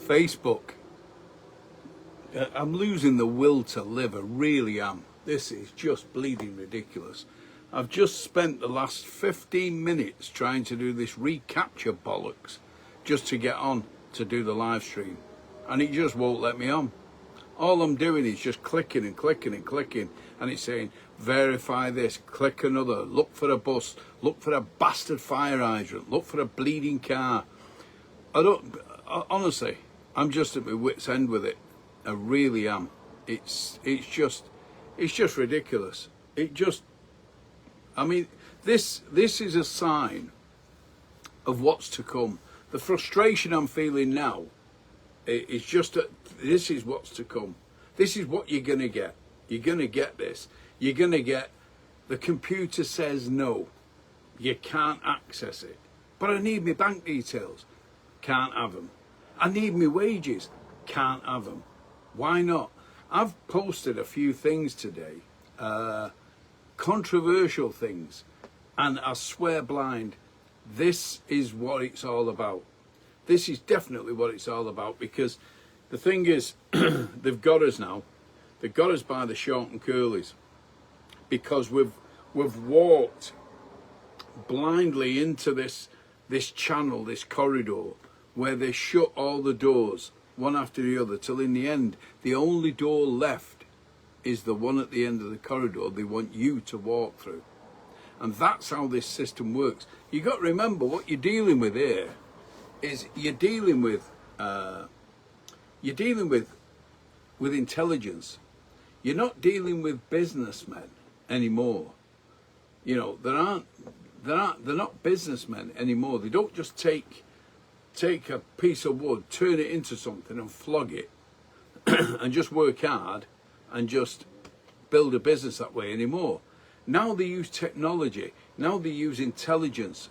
Facebook. I'm losing the will to live, I really am. This is just bleeding ridiculous. I've just spent the last 15 minutes trying to do this recapture bollocks just to get on to do the live stream, and it just won't let me on. All I'm doing is just clicking and clicking and clicking, and it's saying verify this, click another, look for a bus, look for a bastard fire hydrant, look for a bleeding car. Honestly, I'm just at my wit's end with it. I really am. It's just ridiculous. I mean, this is a sign of what's to come. The frustration I'm feeling now is just that this is what's to come. This is what you're going to get. You're going to get this. You're going to get the computer says no. You can't access it. But I need my bank details. Can't have them. I need my wages. Can't have them. Why not? I've posted a few things today, controversial things, and I swear blind, this is what it's all about. This is definitely what it's all about, because the thing is, they've got us now. They've got us by the short and curlies, because we've walked blindly into this channel, this corridor, where they shut all the doors one after the other, till in the end the only door left is the one at the end of the corridor they want you to walk through. And that's how this system works. You got to remember, what you're dealing with here is you're dealing with intelligence. You're not dealing with businessmen anymore. You know, they're not businessmen anymore. They don't just take a piece of wood, turn it into something and flog it and just work hard and just build a business that way anymore. Now they use technology. Now they use intelligence.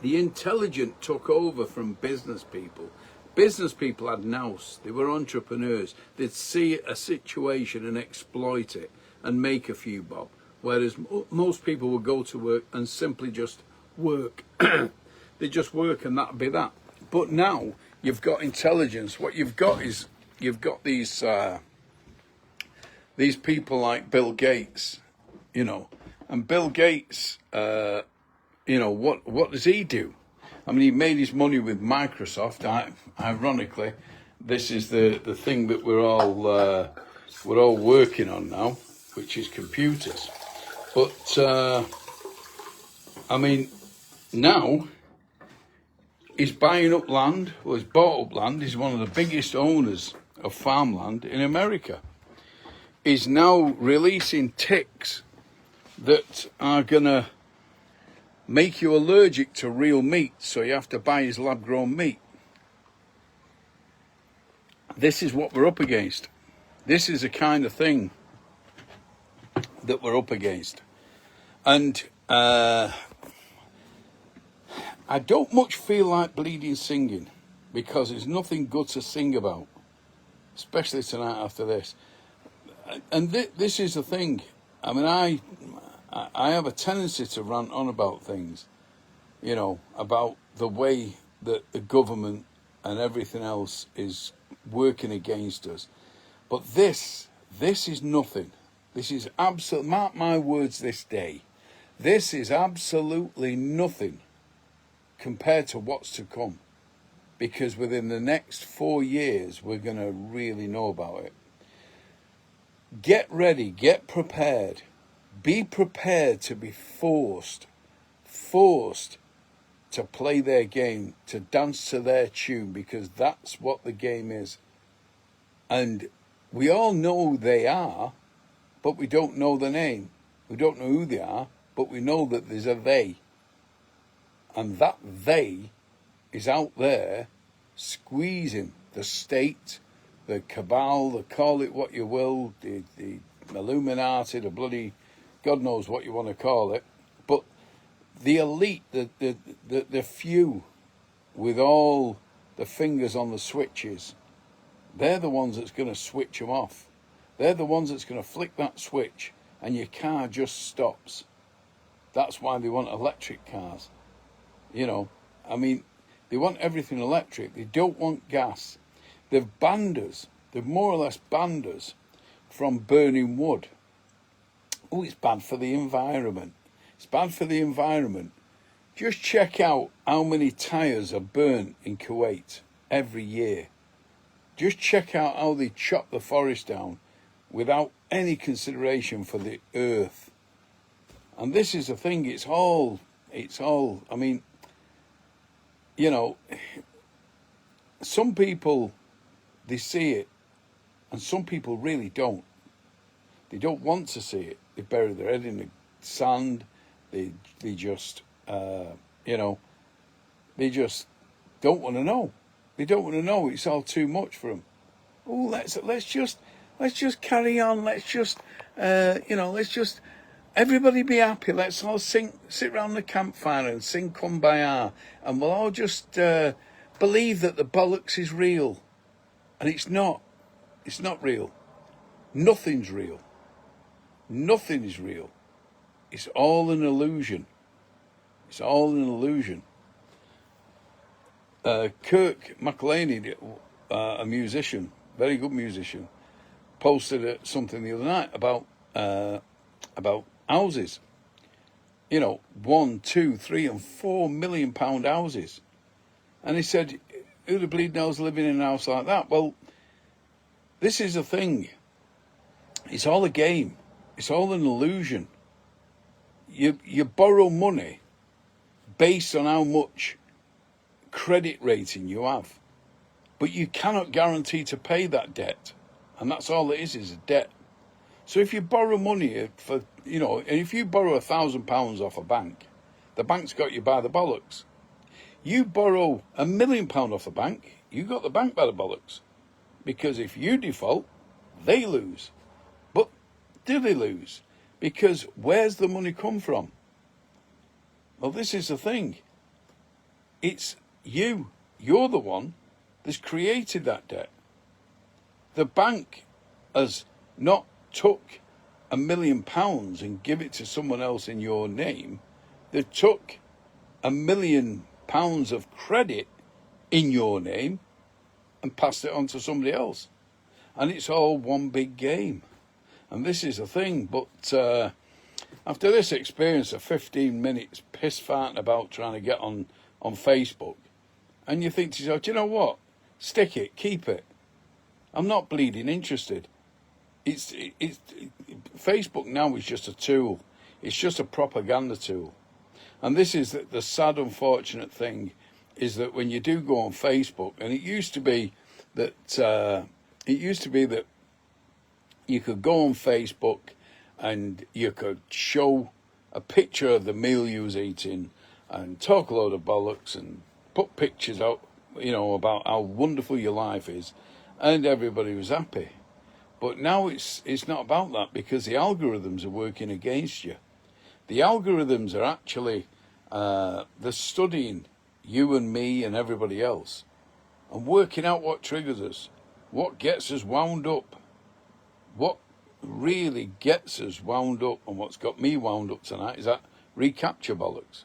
The intelligent took over from business people. Business people had nous. They were entrepreneurs. They'd see a situation and exploit it and make a few bob. Whereas most people would go to work and simply just work. They just work and that'd be that. But now you've got intelligence. What you've got is you've got these people like Bill Gates, you know, and Bill Gates, you know, what does he do? I mean, he made his money with Microsoft. Ironically, this is the thing that we're all working on now, which is computers. But I mean, now he's buying up land. Well, he's bought up land. He's one of the biggest owners of farmland in America. He's now releasing ticks that are gonna make you allergic to real meat, so you have to buy his lab-grown meat. This is what we're up against. This is the kind of thing that we're up against. And I don't much feel like bleeding singing, because there's nothing good to sing about, especially tonight after this. And this is the thing. I mean, I have a tendency to rant on about things, you know, about the way that the government and everything else is working against us. But this is nothing. This is absolute, mark my words this day, this is absolutely nothing compared to what's to come. Because within the next 4 years, we're going to really know about it. Get ready, get prepared. Be prepared to be forced to play their game, to dance to their tune, because that's what the game is. And we all know they are, but we don't know the name. We don't know who they are, but we know that there's a they. And that they is out there squeezing the state, the cabal, call it what you will, the Illuminati, the bloody, God knows what you want to call it. But the elite, the few with all the fingers on the switches, they're the ones that's going to switch them off. They're the ones that's going to flick that switch and your car just stops. That's why they want electric cars. You know, I mean, they want everything electric. They don't want gas. they've banned us. They've more or less banned us from burning wood. Oh, it's bad for the environment. It's bad for the environment. Just check out how many tyres are burnt in Kuwait every year. Just check out how they chop the forest down without any consideration for the earth. And this is the thing, it's all, I mean, you know, some people, they see it, and some people really don't. They don't want to see it. They bury their head in the sand. They just, you know, they just don't want to know. They don't want to know. It's all too much for them. Oh, let's just carry on. Let's just, you know, let's just everybody be happy. Let's all sit around the campfire and sing Kumbaya, and we'll all just believe that the bollocks is real, and it's not. It's not real. Nothing's real. Nothing is real. It's all an illusion. It's all an illusion. Kirk McElhaney, a musician, very good musician, posted something the other night about houses. You know, 1, 2, 3, and 4 million pound houses. And he said, who the bleed knows living in a house like that? Well, this is the thing. It's all a game. It's all an illusion. You borrow money based on how much credit rating you have, but you cannot guarantee to pay that debt, and that's all it is a debt. So if you borrow money for, you know, and if you borrow £1,000 off a bank, the bank's got you by the bollocks. You borrow £1 million off the bank, you got the bank by the bollocks, because if you default, they lose. But do they lose? Because where's the money come from? Well, this is the thing. It's you. You're the one that's created that debt. The bank has not took £1 million and give it to someone else in your name. They took £1 million of credit in your name and passed it on to somebody else. And it's all one big game. And this is the thing. But after this experience of 15 minutes piss farting about trying to get on Facebook, and you think to yourself, do you know what? Stick it, keep it. I'm not bleeding interested. It's Facebook now is just a tool. It's just a propaganda tool. And this is the sad, unfortunate thing, is that when you do go on Facebook, and it used to be that you could go on Facebook and you could show a picture of the meal you was eating and talk a load of bollocks and put pictures out, you know, about how wonderful your life is, and everybody was happy. But now it's not about that, because the algorithms are working against you. The algorithms are actually they're studying you and me and everybody else and working out what triggers us, what gets us wound up, what really gets us wound up. And what's got me wound up tonight is that recapture bollocks.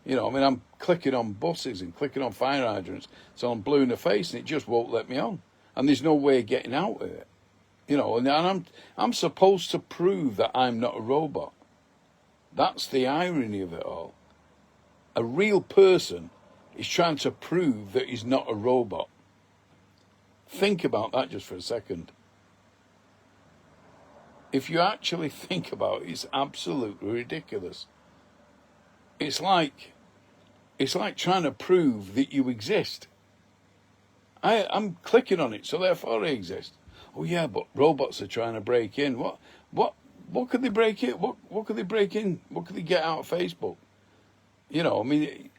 You know, I mean, I'm clicking on buses and clicking on fire hydrants, so I'm blue in the face, and it just won't let me on. And there's no way of getting out of it. You know, and I'm supposed to prove that I'm not a robot. That's the irony of it all. A real person is trying to prove that he's not a robot. Think about that just for a second. If you actually think about it, it's absolutely ridiculous. It's like trying to prove that you exist. I'm clicking on it, so therefore I exist. Oh yeah, but robots are trying to break in. What could they break in? What could they break in? What could they get out of Facebook? You know, I mean,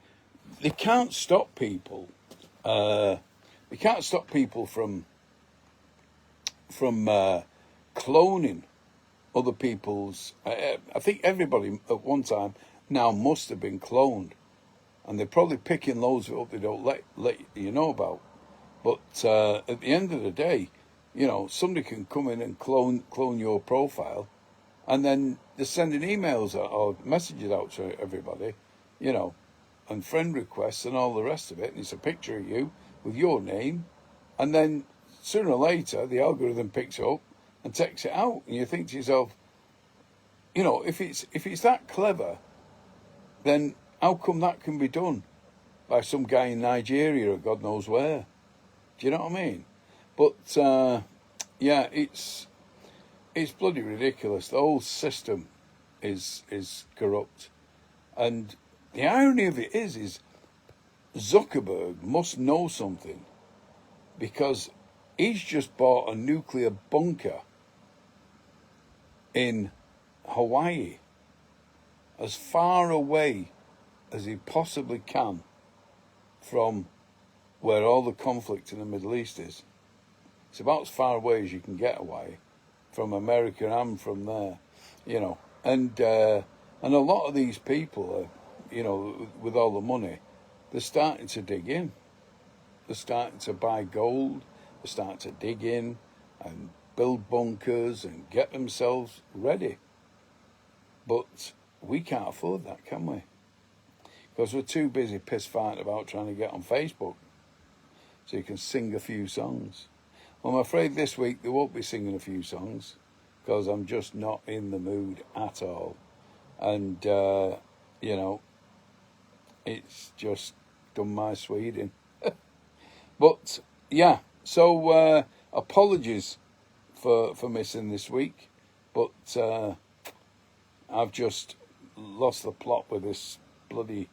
they can't stop people. They can't stop people from cloning other people's. I think everybody at one time now must have been cloned, and they're probably picking loads of it up they don't let you know about. But at the end of the day, you know, somebody can come in and clone your profile, and then they're sending emails or messages out to everybody, you know, and friend requests and all the rest of it. And it's a picture of you with your name, and then sooner or later the algorithm picks it up and takes it out, and you think to yourself, you know, if it's that clever, then how come that can be done by some guy in Nigeria or God knows where? Do you know what I mean? But yeah, it's bloody ridiculous. The whole system is corrupt, and the irony of it is Zuckerberg must know something, because he's just bought a nuclear bunker in Hawaii, as far away as he possibly can from where all the conflict in the Middle East is. It's about as far away as you can get away from America and from there, you know. And a lot of these people, you know, with all the money, they're starting to dig in. They're starting to buy gold. They're starting to dig in and build bunkers and get themselves ready. But we can't afford that, can we? Because we're too busy piss fighting about trying to get on Facebook so you can sing a few songs. Well, I'm afraid this week they won't be singing a few songs, because I'm just not in the mood at all. And, you know, it's just done my Swede in. But, yeah, so apologies for missing this week. But I've just lost the plot with this bloody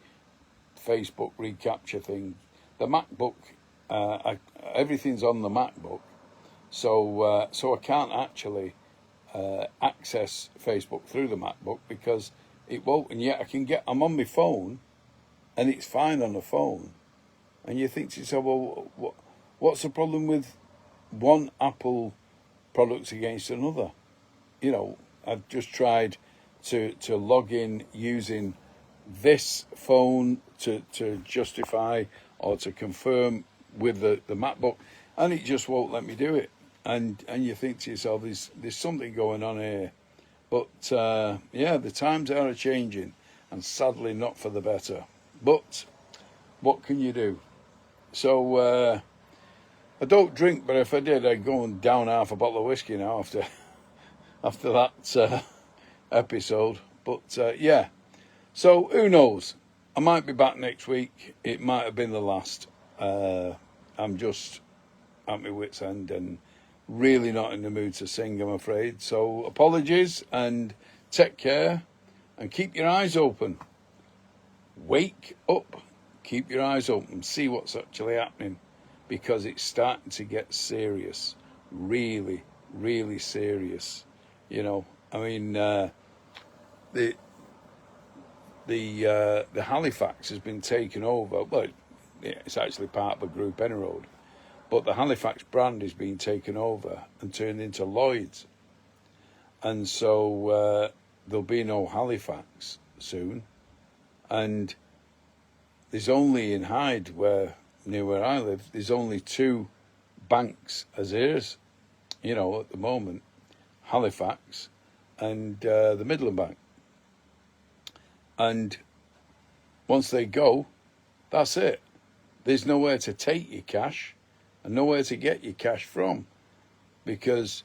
Facebook recapture thing. The MacBook, everything's on the MacBook, so I can't actually access Facebook through the MacBook because it won't. And yet I'm on my phone, and it's fine on the phone. And you think to yourself, well, what's the problem with one Apple product against another? You know, I've just tried to log in using this phone to justify or to confirm with the MacBook, and it just won't let me do it. And you think to yourself, there's something going on here. But yeah, the times are changing, and sadly not for the better. But what can you do? So I don't drink, but if I did, I'd go and down half a bottle of whiskey now after that episode. But yeah, so who knows? I might be back next week. It might have been the last. I'm just at my wit's end and really not in the mood to sing, I'm afraid. So apologies, and take care, and keep your eyes open. Wake up. Keep your eyes open. See what's actually happening, because it's starting to get serious. Really, really serious. You know, I mean, the Halifax has been taken over. Well, it's actually part of a group, Enroad, but the Halifax brand is being taken over and turned into Lloyd's, and so there'll be no Halifax soon. And there's only in Hyde, near where I live, there's only two banks as heirs, you know, at the moment, Halifax and the Midland Bank. And once they go, that's it. There's nowhere to take your cash and nowhere to get your cash from, because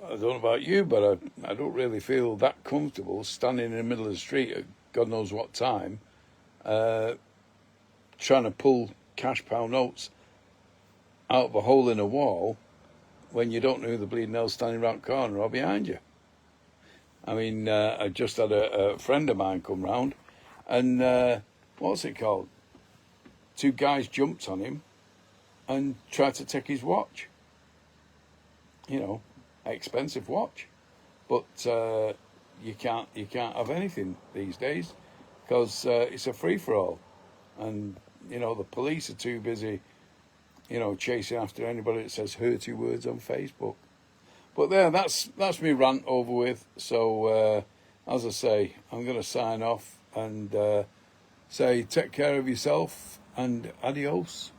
I don't know about you, but I don't really feel that comfortable standing in the middle of the street at God knows what time, trying to pull cash pound notes out of a hole in a wall when you don't know who the bleeding hell's standing around the corner or behind you. I mean, I just had a friend of mine come round, and what's it called? Two guys jumped on him and tried to take his watch. You know, expensive watch, but you can't have anything these days because it's a free for all, and you know the police are too busy, you know, chasing after anybody that says hurty words on Facebook. But there, that's me rant over with. So as I say, I'm going to sign off and say take care of yourself and adios.